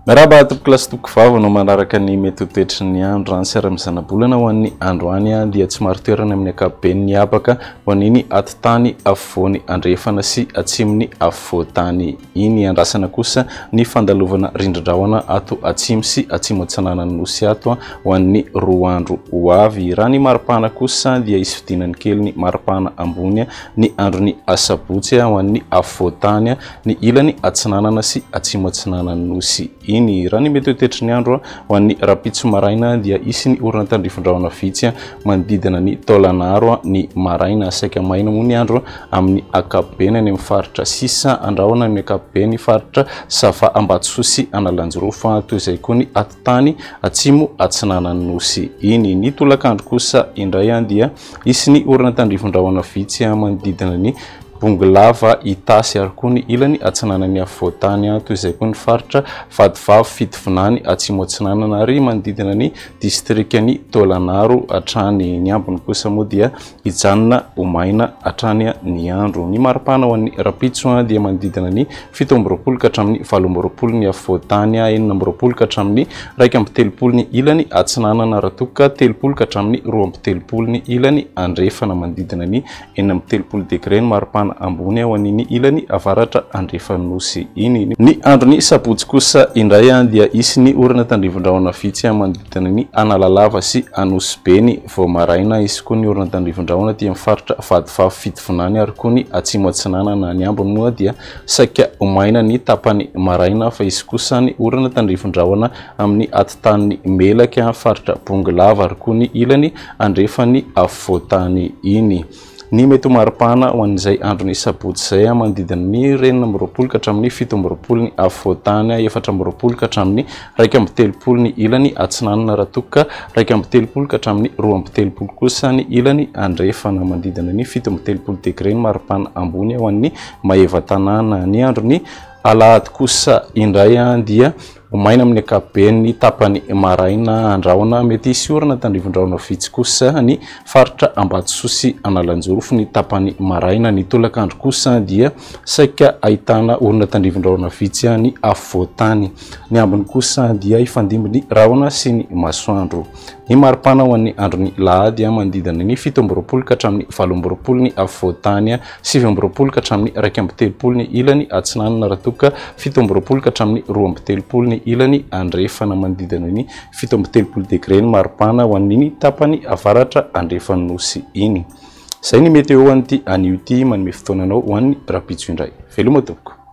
Merhaba topoko lasy toko vava no manaraka ny mety toetry ny andro any sy ara-misana-bolana ho an'ny androany dia tsy maro toerana amin'ny ankapobeny ny habaka ho an'iny atitany afovoany andrefana sy atsimony afovoantany iny. Andrasana kosa ny fandalovana rindrin-drahona ato atsimo sy atsimo atsinanan'ny nosy ato ho an'ny roa andro ho avy. Raha ny maripana kosa dia isy fidinany kely ny maripana ambony ny androny asabotsy ho an'ny afovoantany ny ilany atsinanana sy atsimo atsinanan'ny nosy iny. Raha ny mety toetry ny andro ho an'ny rapitso maraina dia isy ny orana tandrifon-drahona vitsy manodidina ny taolanaro ny maraina. Saika maina moa ny andro amin'ny ankapobeny any amin'ny faritra sisa andrahona amin'ny ankapobeny faritra safa Ambatsoa sy Analanjorofo toy izay koa ny atitany atsimo atsinanan'ny nosy iny. Ny tolakandro kosa indray dia isy ny orana tandrifon-drahona vitsy manodidina ny Bonglava Itasy ary koa ny ilany atsinanan'ny afovoantany toy izay koa ny faritra Vadivavy Fitovinany atsimo atsinanana ary manodidina ny distrikany Taolanaro hatrany. Ny ambiny kosa moa dia hijanona ho maina hatrany ny andro. Ny maripana ho an'ny rapitso dia manodidina ny 7 ka hatramin'ny 8 ny afovoantany, 9 ka hatramin'ny 1 ny ilany atsinanana raha toa ka 3 ka hatramin'ny 2 ny ilany andrefana manodidina ny 9 degré ny maripana ambony ho an'iny ilany avaratra andrefan'ny nosy iny. Ny androny sabotsy kosa indray dia isy ny orana tandrifon-drahona vitsy manodidina ny Analalava sy Anosibeny vao maraina. Isy koa ny orana tandrifon-drahona dia mifaritra Vadivavy Fitovinany ary koa ny atsimo atsinanana. Ny ambiny moa dia saika ho maina ny tapany maraina fa isy kosa ny orana tandrifon-drahona amin'ny atitany Melaka faritra Bonglava ary koa ny ilany andrefan'ny afovoantany iny. Ny mety maripana ho an'izay androny sabotsy izay manodidina ny 9 ka hatramin'ny 17 ny afovoantany, 4 ka hatramin'ny 1 ny ilany atsinanana raha toa ka 1 ka hatramin'ny 2 kosa ny ilany andrefana manodidina ny 17 degré ny maripana ambony ho an'ny Maheva-tanàna. Ny androny alahady kosa indray dia ho maina amin'ny ankapobeny tapany maraina andrahona mety isy orana tandrifon-drahona vitsy kosa ny faritra Ambatsoa sy Analanjorofo ny tapany maraina. Ny tolakandro kosa dia saika ahitana orana tandrifon-drahona vitsy ny afovoantany. Ny ambiny kosa dia ifandimby ny rahona sy ny masoandro. Ny maripana ho an'ny androny lahady manodidina ny 17 ka hatramin'ny 18 ny afovoantany, 19 ka hatramin'ny 1 ny ilany atsinanana raha toa ka 17 ka hatramin'ny 2 ny ilany andrefana manodidina ny 17 degré ny maripana ho an'iny tapany avaratra andrefan'ny nosy iny. Izay ny meteo an'ity anio ity manome fotoananao ho an'ny rapitso indray. Veloma tompoko.